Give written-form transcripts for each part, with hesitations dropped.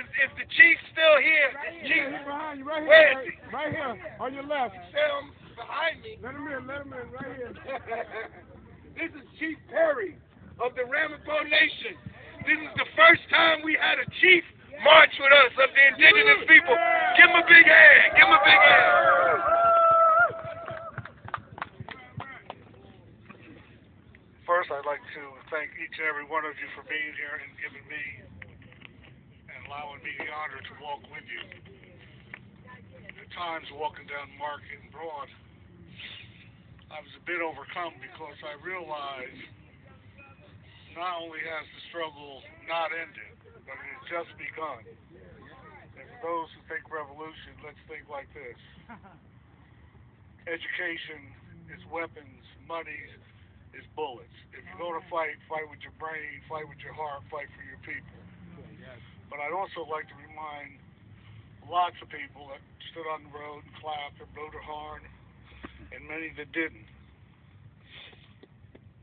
is the chief still here? Chief, He's behind you, right here. where is he? Right here, on your left. Sam behind me. Let him in, right here. This is Chief Perry of the Ramapo Nation. This is the first time we had a chief march with us of the indigenous people. Give him a big hand. Give him a big hand. First, I'd like to thank each and every one of you for being here and giving me and allowing me the honor to walk with you. At times, walking down Market and Broad, I was a bit overcome because I realized not only has the struggle not ended, but it has just begun. And for those who think revolution, let's think like this. Education is weapons, money is bullets. If you're going to fight, fight with your brain, fight with your heart, fight for your people. But I'd also like to remind lots of people that stood on the road and clapped and blew their horn, and many that didn't.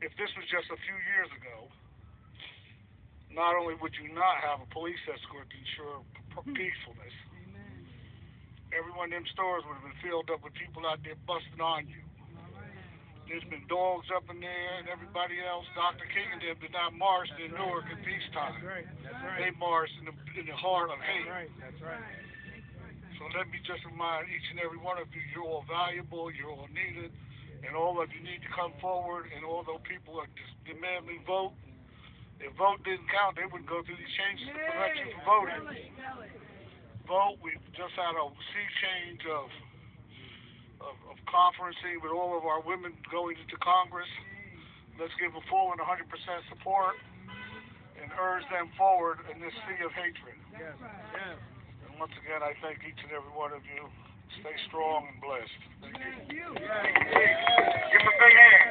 If this was just a few years ago, not only would you not have a police escort to ensure peacefulness, everyone in them stores would have been filled up with people out there busting on you. There's been dogs up in there and everybody else. Dr. King and them did not march in Newark at peacetime. That's right. They marched in the heart of hate. That's right. So let me just remind each and every one of you, you're all valuable, you're all needed, and all of you need to come forward, and although people are just demanding vote, if vote didn't count, they wouldn't go through these changes to prevent you from voting. Vote, we've just had a sea change of conferencing with all of our women going into Congress. Let's give them full and 100% support and urge them forward in this sea of hatred. Yes. And once again, I thank each and every one of you. Stay strong and blessed. Thank you. Give them a big hand.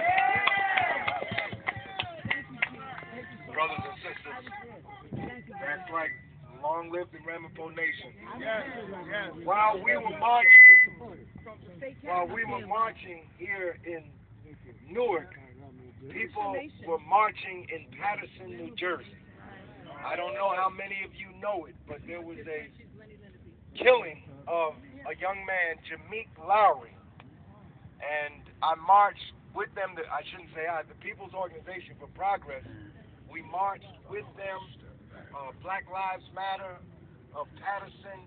Brothers and sisters, that's right. Long live the Ramapo Nation. Yes. While we were marching here in Newark, people were marching in Paterson, New Jersey. I don't know how many of you know it, but there was a killing of a young man, M.L.K. and I marched with them. The People's Organization for Progress. We marched with them. Black Lives Matter of Paterson,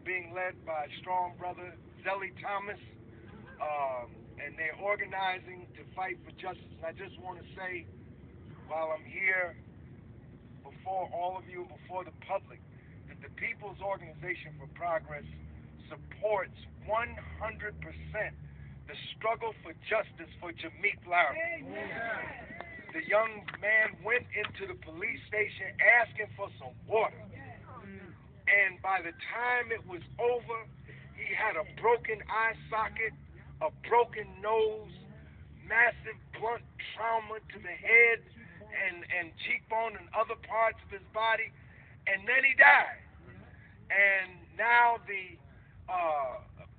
being led by strong brother Zelly Thomas, and they're organizing to fight for justice. And I just want to say, while I'm here before all of you, before the public, that the People's Organization for Progress supports 100% the struggle for justice for M.L.K. The young man went into the police station asking for some water. And by the time it was over, he had a broken eye socket, a broken nose, massive blunt trauma to the head and cheekbone and other parts of his body, and then he died. And now the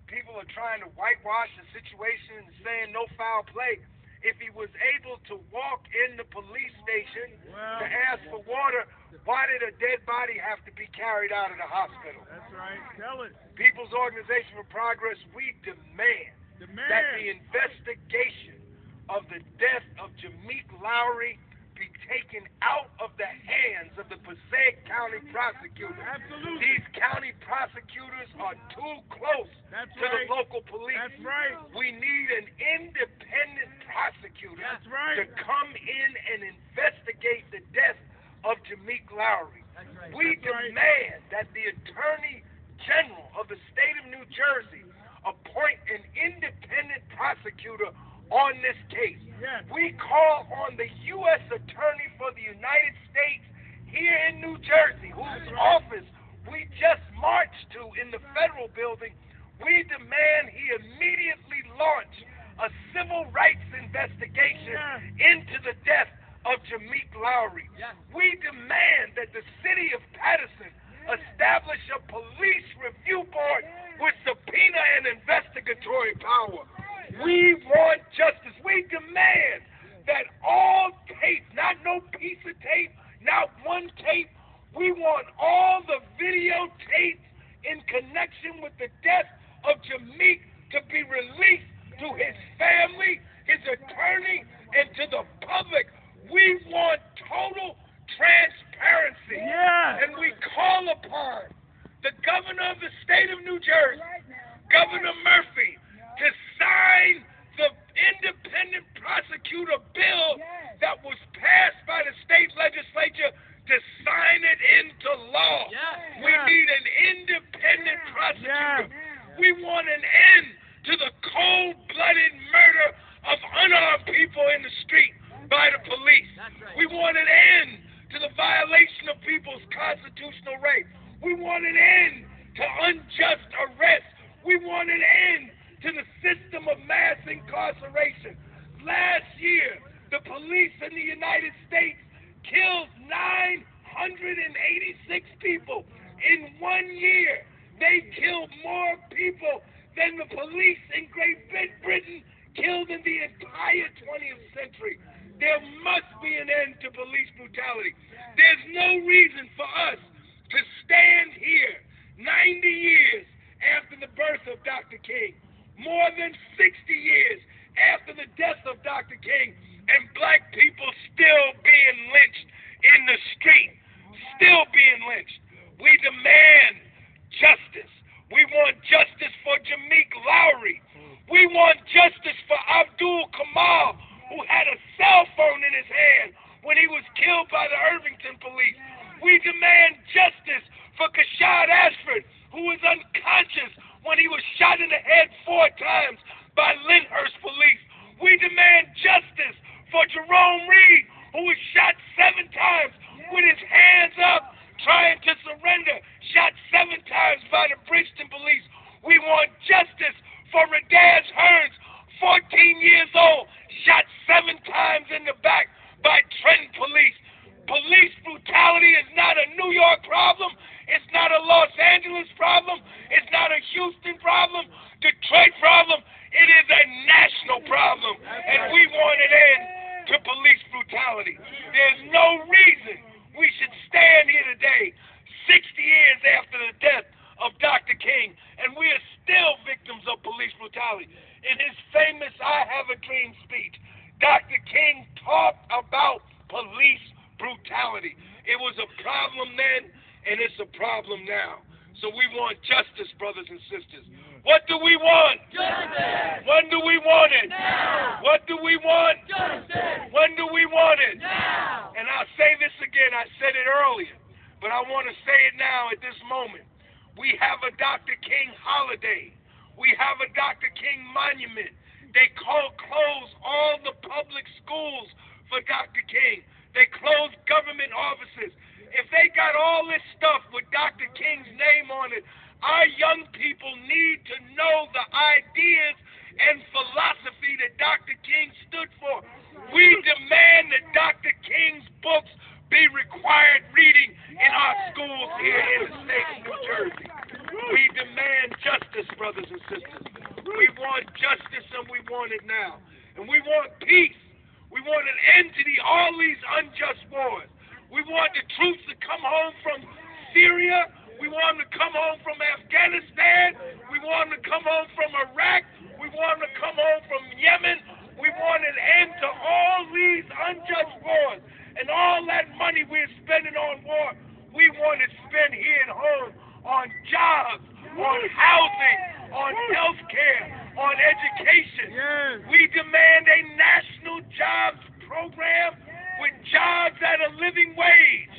people are trying to whitewash the situation and saying no foul play. If he was able to walk in the police station to ask for water, why did a dead body have to be carried out of the hospital? That's right. Tell it. People's Organization for Progress, we demand that the investigation of the death of M.L.K. be taken out of the hands of the Passaic County prosecutors. Absolutely. These county prosecutors are too close to the local police. That's right. We need an independent prosecutor right. to come in and investigate the death of M.L.K. We demand that the Attorney General of the state of New Jersey appoint an independent prosecutor on this case. Yes. We call on the U.S. Attorney for the United States here in New Jersey, whose office we just marched to in the federal building. We demand he immediately launch a civil rights investigation into the death of M.L.K. We demand that the city of Paterson establish a police review board with subpoena and investigatory power. We want justice. We demand that all tape, not no piece of tape, not one tape, we We want all the videotapes in connection with the death of Jameek to be released to his family, his attorney, and to the public. We want total transparency. Yes. And we call upon the governor of the state of New Jersey, Governor Murphy, to sign the independent prosecutor bill that was passed by the state legislature, to sign it into law. We need an independent prosecutor. We want an end to the cold-blooded murder of unarmed people in the street by the police. We want an end to the violation of people's constitutional rights. We want an end to unjust arrests. We want an end to the system of mass incarceration. Last year, the police in the United States killed 986 people. In 1 year, they killed more people than the police in Great Britain killed in the entire 20th century. There must be an end to police brutality. There's no reason for us to stand here 90 years after the birth of Dr. King, more than 60 years after the death of Dr. King, and black people still being lynched in the street, still being lynched. We demand justice. We want justice for Jameek Lowry. We want justice for Abdul Kamal, who had a cell phone in his hand when he was killed by the Irvington police. We demand justice for Kashad Ashford, who was unconscious when he was shot in the head 4 times by Lyndhurst police. We demand justice for Jerome Reed, who was shot 7 times with his hands up, trying to surrender, shot 7 times by the Bridgeton police. We want justice for Radaz Hearns, 14 years old, shot 7 times in the back by Trenton police. Police brutality is not a New York problem. It's not a Los Angeles problem. It's not a Houston problem, Detroit problem. It is a national problem, and we want an end to police brutality. There's no reason we should stand here today, 60 years after the death of Dr. King, and we are still victims of police brutality. In his famous I Have a Dream speech, Dr. King talked about police brutality. It was a problem then, and it's a problem now. So we want justice, brothers and sisters. What do we want? Justice! When do we want it? Now! What do we want? Justice! When do we want it? Now! And I'll say this again. I said it earlier, but I want to say it now at this moment. We have a Dr. King holiday. We have a Dr. King monument. They close all the public schools for Dr. King. They close government offices. If they got all this stuff with Dr. King's name on it, our young people need to know the ideas and philosophy that Dr. King stood for. We demand that Dr. King's books be required reading in our schools here in the state of New Jersey. We demand justice, brothers and sisters. We want justice, and we want it now. And we want peace. We want an end to all these unjust wars. We want the troops to come home from Syria. We want them to come home from Afghanistan. We want them to come home from Iraq. We want them to come home from Yemen. We want an end to all these unjust wars. And all that money we're spending on war, we want it spent here at home on jobs, on housing, on health care, on education. We demand a national jobs program with jobs at a living wage.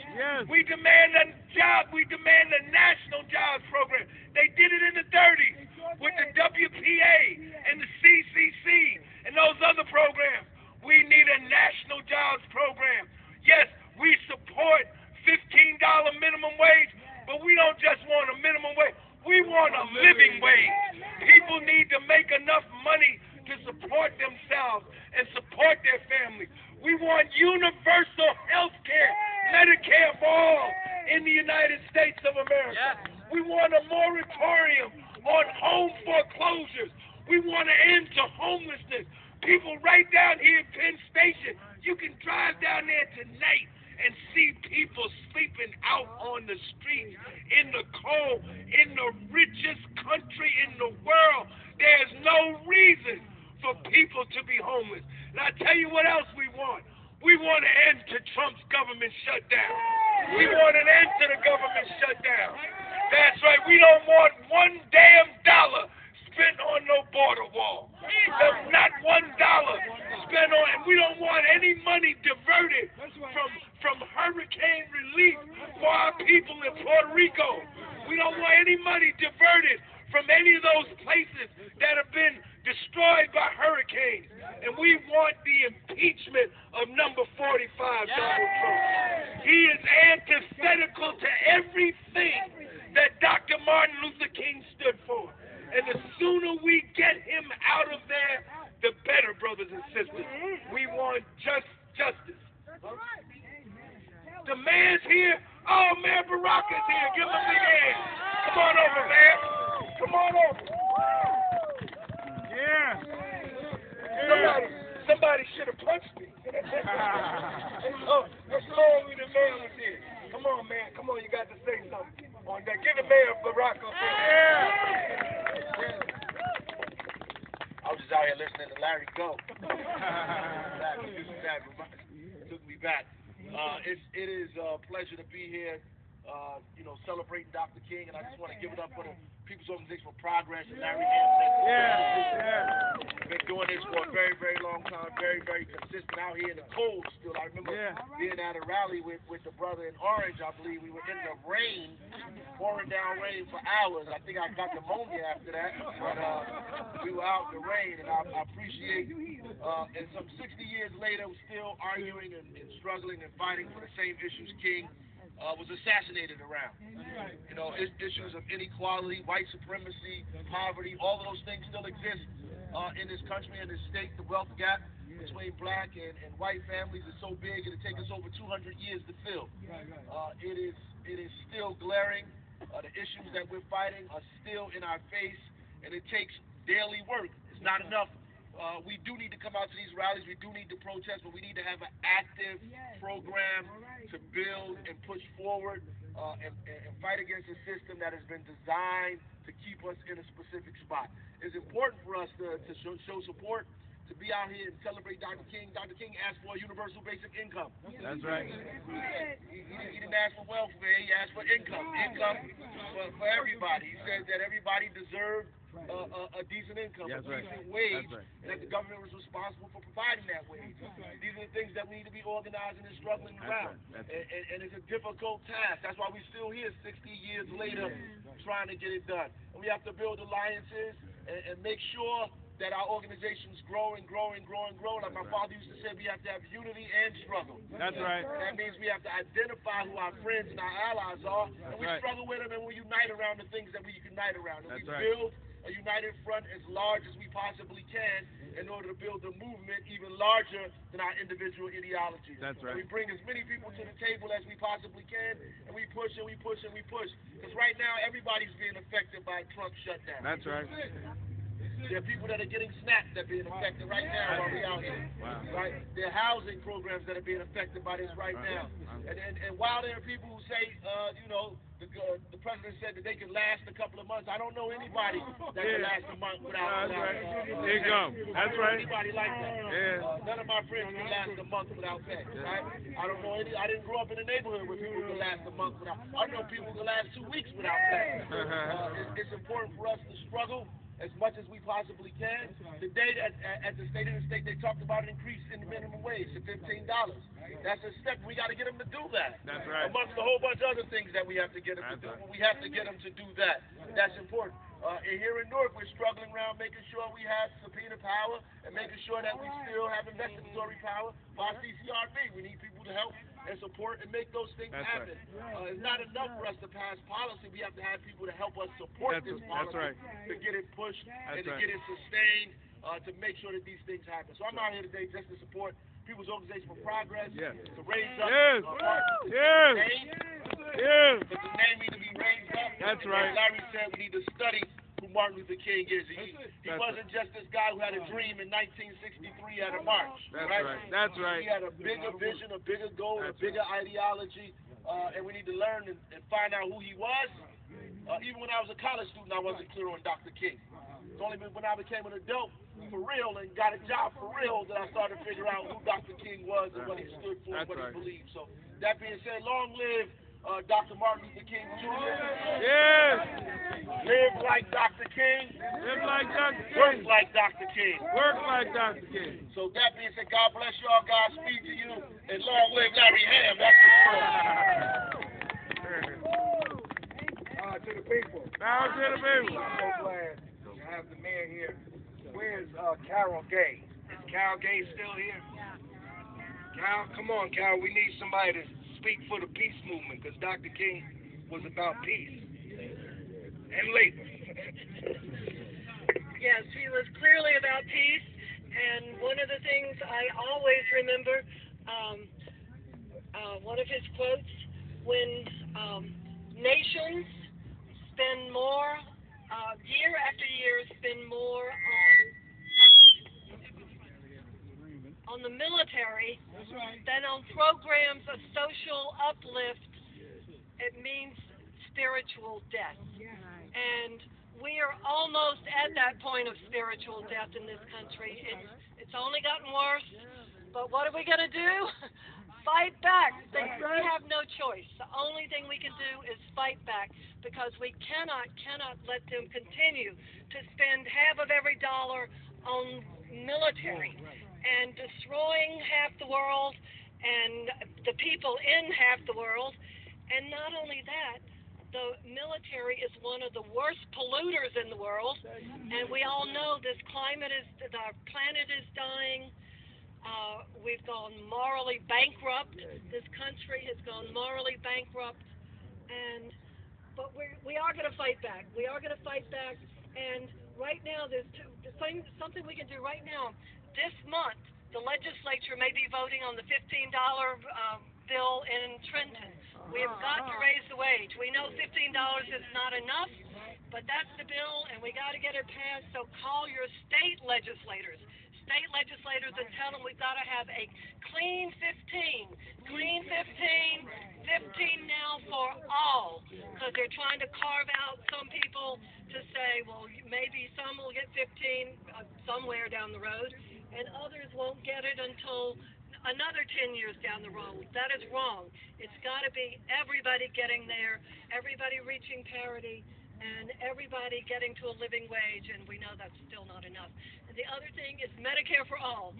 We demand a national jobs program. They did it in the 30s with the WPA and the CCC and those other programs. We need a national jobs program. Yes, we support $15 minimum wage, but we don't just want a minimum wage. We want a living wage. People need to make enough money to support themselves and support their families. We want universal health care, Medicare for all in the United States of America. We want a moratorium on home foreclosures. We want an end to homelessness. People right down here in Penn Station, you can drive down there tonight and see people sleeping out on the streets in the cold, in the richest country in the world. There's no reason for people to be homeless. And I tell you what else we want. We want an end to Trump's government shutdown. We want an end to the government shutdown. That's right. We don't want one damn dollar spent on no border wall. There's not $1 spent on it. We don't want any money diverted from hurricane relief for our people in Puerto Rico. We don't want any money diverted from any of those places that have been destroyed by hurricanes. And we want the impeachment of number 45, Donald Trump. He is antithetical to everything that Dr. Martin Luther King stood for. And the sooner we get him out of there, the better, brothers and sisters. We want justice. The man's here. Oh, man, Barack is here. Give him a big hand. Come on over, man. Come on over. Yeah. Somebody should have punched me. Let's go over the man was here. Come on, man. Come on, you got to say something on that. Give the mayor Barack up there. I was just out here listening to Larry go. Took me back. It is a pleasure to be here, celebrating Dr. King, and I just want to give it up for the People's Organization for Progress and Larry Hampton. Been doing this for a very, very long time, very, very consistent out here in the cold still. I remember being at a rally with the brother in Orange, I believe. We were in the rain, pouring down rain for hours. I think I got pneumonia after that, but we were out in the rain, and I appreciate, and some 60 years later, we're still arguing and struggling and fighting for the same issues King was assassinated around. Issues of inequality, white supremacy, poverty, all of those things still exist in this country and this state. The wealth gap between black and white families is so big it'll take us over 200 years to fill. It is still glaring. The issues that we're fighting are still in our face, and it takes daily work. It's not enough. We do need to come out to these rallies. We do need to protest, but we need to have an active program to build and push forward and fight against a system that has been designed to keep us in a specific spot. It's important for us to show support, to be out here and celebrate Dr. King. Dr. King asked for a universal basic income. That's right. He didn't ask for welfare. He asked for income for everybody. He said that everybody deserved a decent income, a decent wage, and that the government was responsible for providing that wage. These are the things that we need to be organizing and struggling around. And it's a difficult task. That's why we're still here 60 years later trying to get it done. And we have to build alliances and make sure that our organizations grow and grow and grow and grow. Like my father used to say, we have to have unity and struggle. That's right. That means we have to identify who our friends and our allies are, and we struggle with them, and we unite around the things that we can unite around. And we build a united front as large as we possibly can in order to build a movement even larger than our individual ideologies. That's right. And we bring as many people to the table as we possibly can, and we push and we push and we push. Because right now, everybody's being affected by Trump's shutdown. That's right. There are people that are getting snapped that are being affected right now while we're out here. Wow. Right? There are housing programs that are being affected by this right now. And while there are people who say, the president said that they can last a couple of months, I don't know anybody that can last a month without income. That's right. Anybody like that. None of my friends can last a month without pay. Right? I don't know any. I didn't grow up in a neighborhood where people can last a month without. I know people can last 2 weeks without pay. It's important for us to struggle as much as we possibly can. Today, at the State of the State, they talked about an increase in the minimum wage to $15. That's a step. We got to get them to do that. That's right. Amongst a whole bunch of other things that we have to get them to do. We have to get them to do that. That's important. And here in Newark, we're struggling around making sure we have subpoena power and making sure that we still have investigatory power by CCRB. We need people to help and support and make those things happen. It's not enough for us to pass policy. We have to have people to help us support this policy to get it pushed and to get it sustained, to make sure that these things happen. So I'm out here today just to support People's Organization for Progress, to raise up the name. The name needs to be raised up. That's right. As Larry said, we need to study who who Martin Luther King is. He wasn't just this guy who had a dream in 1963 at a march. That's right. He had a bigger vision, a bigger goal, a bigger ideology, and we need to learn and find out who he was. Even when I was a college student, I wasn't clear on Dr. King. It's only when I became an adult for real and got a job for real that I started to figure out who Dr. King was and what he stood for and what he believed. So that being said, long live Dr. Martin Luther King Jr. Yes. Live like Dr. King. Live like Dr. King. Work like Dr. King. Work like Dr. King. So that being said, God bless y'all, God speed to you, and long live Larry Ham. That's the To the people. Now to the people. I'm so glad to have the mayor here. Where's Carol Gay? Is Carol Gay still here? Carol, come on, Carol. We need somebody to speak for the peace movement because Dr. King was about peace and labor. Yes, he was clearly about peace, and one of the things I always remember, one of his quotes, when nations spend more, year after year, spend more on the military than on programs of social uplift, it means spiritual death. And we are almost at that point of spiritual death in this country. It's only gotten worse, but what are we going to do? Fight back. We have no choice. The only thing we can do is fight back because we cannot let them continue to spend half of every dollar on military and destroying half the world and the people in half the world. And not only that, the military is one of the worst polluters in the world, and we all know our planet is dying. We've gone morally bankrupt. This country has gone morally bankrupt, but we are going to fight back. We are going to fight back, and right now there's something we can do right now. This month, the legislature may be voting on the $15 bill in Trenton. We have got to raise the wage. We know $15 is not enough, but that's the bill, and we got to get it passed. So call your state legislators and tell them we've got to have a clean 15 now for all, because they're trying to carve out some people to say, well, maybe some will get 15 somewhere down the road, and others won't get it until another 10 years down the road. That is wrong. It's got to be everybody getting there, everybody reaching parity, and everybody getting to a living wage, and we know that's still not enough. And the other thing is Medicare for all.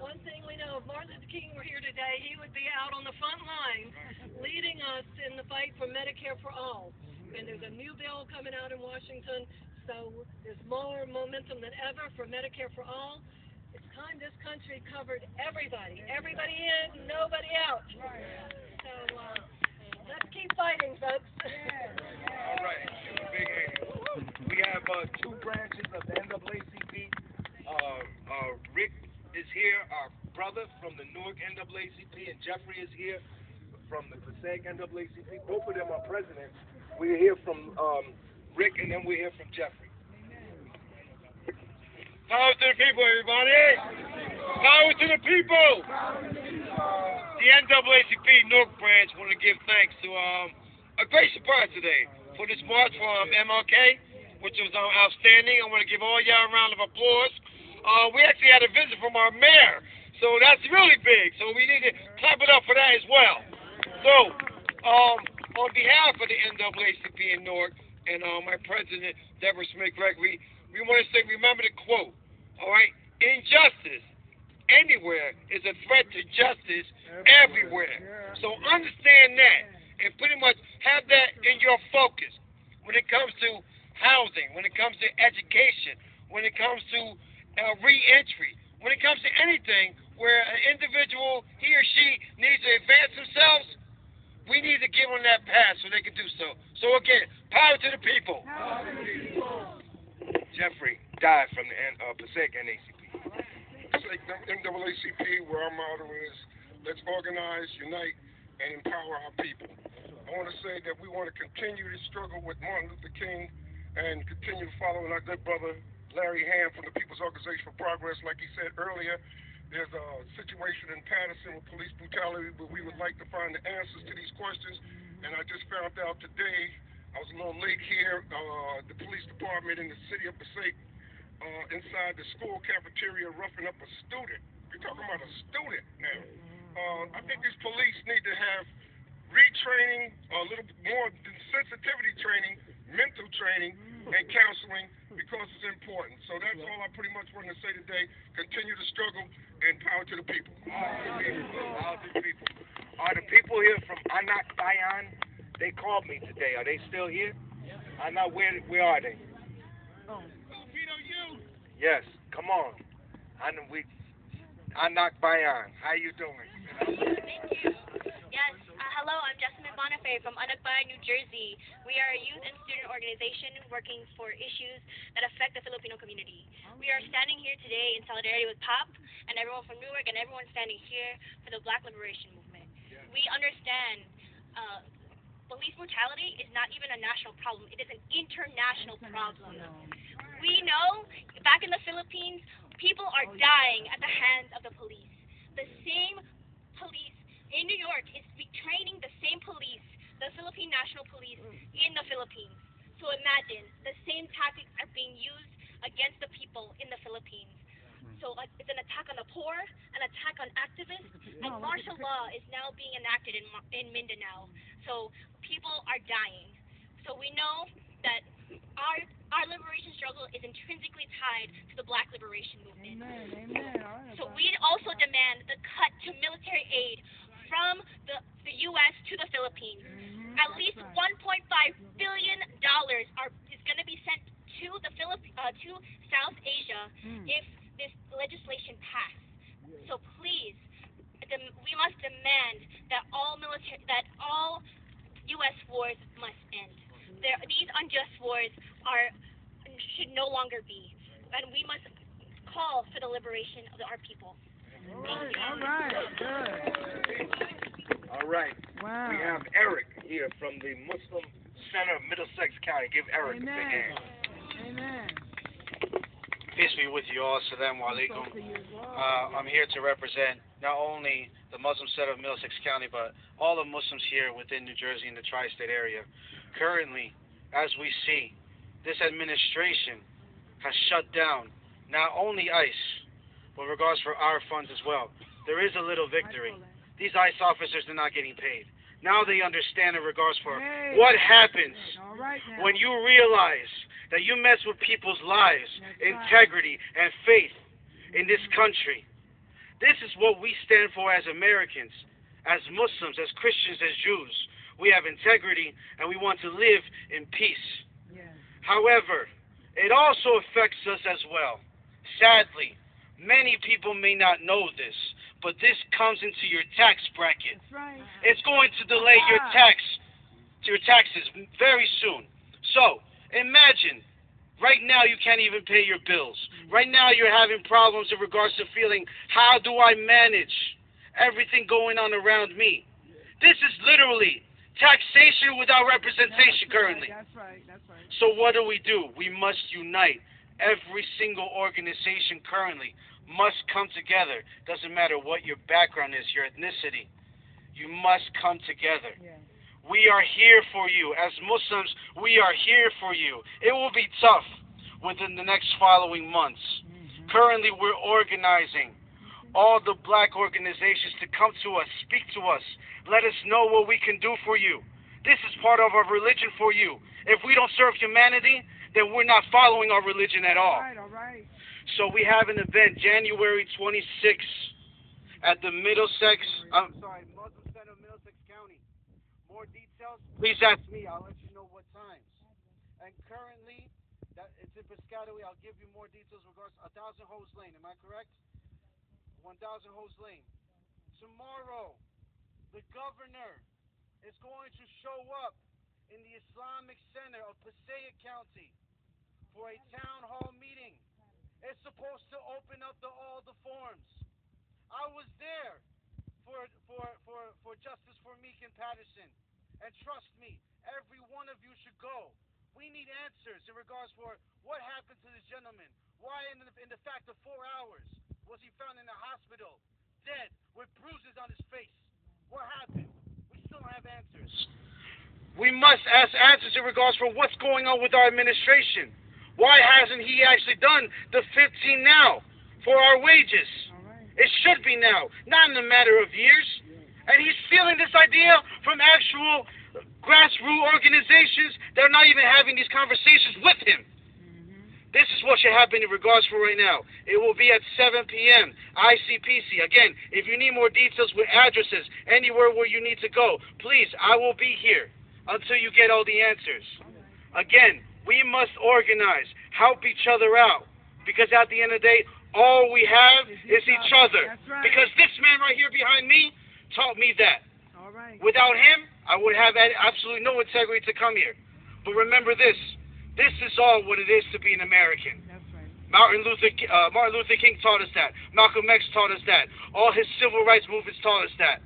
One thing we know, if Martin Luther King were here today, he would be out on the front line leading us in the fight for Medicare for all. And there's a new bill coming out in Washington, so there's more momentum than ever for Medicare for all. It's time this country covered everybody in, nobody out. So let's keep fighting, folks. All right, big hand. We have two branches of the NAACP. Rick is here, our brother from the Newark NAACP, and Jeffrey is here from the Passaic NAACP. Both of them are presidents. We're here from Rick, and then we're here from Jeffrey. Power to the people, everybody. Power to the people. The NAACP Newark branch want to give thanks to a great surprise today for this march from M.L.K, which was outstanding. I want to give all y'all a round of applause. We actually had a visit from our mayor, so that's really big. So we need to clap it up for that as well. So, on behalf of the NAACP in Newark and my president, Deborah Smith-Gregory, we want to say, remember the quote, all right? Injustice anywhere is a threat to justice everywhere. So understand that and pretty much have that in your focus when it comes to housing, when it comes to education, when it comes to re-entry, when it comes to anything where an individual, he or she, needs to advance themselves, we need to give them that path so they can do so. So again, power to the people. Jeffrey died from the Passaic NAACP. NAACP, where our motto is, let's organize, unite, and empower our people. I want to say that we want to continue to struggle with Martin Luther King and continue following our good brother Larry Ham from the People's Organization for Progress. Like he said earlier, there's a situation in Patterson with police brutality, but we would like to find the answers to these questions. And I just found out today, I was a little late here, the police department in the city of Passaic, inside the school cafeteria, roughing up a student. We're talking about a student now. I think these police need to have retraining, a little more sensitivity training, mental training, and counseling because it's important. So that's all I pretty much wanted to say today. Continue to struggle and power to the people. Power to the people. Are the people here from Anak Bayan? They called me today. Are they still here? Anak, where are they? Filipino youth. Yes, come on. Anak Bayan, how you doing? Thank you. Yes, hello, I'm Jessamine Bonifay from Anakbayan, New Jersey. We are a youth and student organization working for issues that affect the Filipino community. We are standing here today in solidarity with POP and everyone from Newark and everyone standing here for the Black Liberation Movement. We understand police brutality is not even a national problem. It is an international problem. We know back in the Philippines, people are dying at the hands of the police. The same police in New York is training the same police, the Philippine National Police, in the Philippines. So imagine, the same tactics are being used against the people in the Philippines. So it's an attack on the poor, an attack on activists, and martial law is now being enacted in Mindanao. So people are dying. So we know that our liberation struggle is intrinsically tied to the Black Liberation Movement. Amen. So we also demand the cut to military aid from the U.S. to the Philippines. At least $1.5 billion is going to be sent to to South Asia if this legislation passed. So please, we must demand that all U.S. wars must end. These unjust wars should no longer be, and we must call for the liberation of our people. Thank you. All right. Wow. We have Eric here from the Muslim Center of Middlesex County. Give Eric a big hand. Amen. Peace be with you all. Assalamu alaikum. I'm here to represent not only the Muslim Center of Middlesex County, but all the Muslims here within New Jersey and the tri-state area. Currently, as we see, this administration has shut down not only ICE, but regards for our funds as well. There is a little victory. These ICE officers are not getting paid. Now they understand in regards for what happens when you realize that you mess with people's lives, integrity, and faith in this country. This is what we stand for as Americans, as Muslims, as Christians, as Jews. We have integrity, and we want to live in peace. However, it also affects us as well. Sadly, many people may not know this, but this comes into your tax bracket. It's going to delay your taxes very soon. So, imagine, right now you can't even pay your bills. Right now you're having problems in regards to feeling, how do I manage everything going on around me? This is literally taxation without representation currently. That's right. So what do? We must unite. Every single organization currently must come together. Doesn't matter what your background is, your ethnicity. You must come together. We are here for you. As Muslims, we are here for you. It will be tough within the next following months. Currently, we're organizing all the black organizations to come to us, speak to us, let us know what we can do for you. This is part of our religion for you. If we don't serve humanity, then we're not following our religion at all. All right. So we have an event January 26th at the Muslim Center of Middlesex County. More details, please ask me. I'll let you know what times. And currently, it's in Piscataway. I'll give you more details regards 1,000 Hose Lane. Am I correct? 1,000 Hose Lane. Tomorrow, the governor is going to show up in the Islamic Center of Passaic County for a town hall meeting. It's supposed to open up all the forms. I was there for Justice for M.L.K. in Patterson. And trust me, every one of you should go. We need answers in regards for what happened to this gentleman. Why, in the fact of 4 hours, was he found in the hospital, dead, with bruises on his face? What happened? We still don't have answers. We must ask answers in regards for what's going on with our administration. Why hasn't he actually done the 15 now for our wages? It should be now, not in a matter of years. And he's stealing this idea from actual grassroots organizations that are not even having these conversations with him. This is what should happen in regards for right now. It will be at 7 p.m. ICPC. Again, if you need more details with addresses, anywhere where you need to go, please, I will be here until you get all the answers. Again, we must organize, help each other out, because at the end of the day, all we have is each other. Right. Because this man right here behind me taught me that. All right. Without him, I would have absolutely no integrity to come here. But remember this. This is all what it is to be an American. That's right. Martin Luther King taught us that. Malcolm X taught us that. All his civil rights movements taught us that.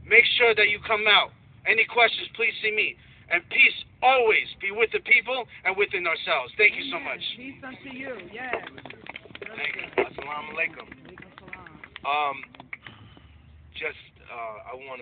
Make sure that you come out. Any questions, please see me. And peace always be with the people and within ourselves. Thank you so much. Peace unto you. Yes. Thank you. Assalamu alaikum. Alaikum salam. I want to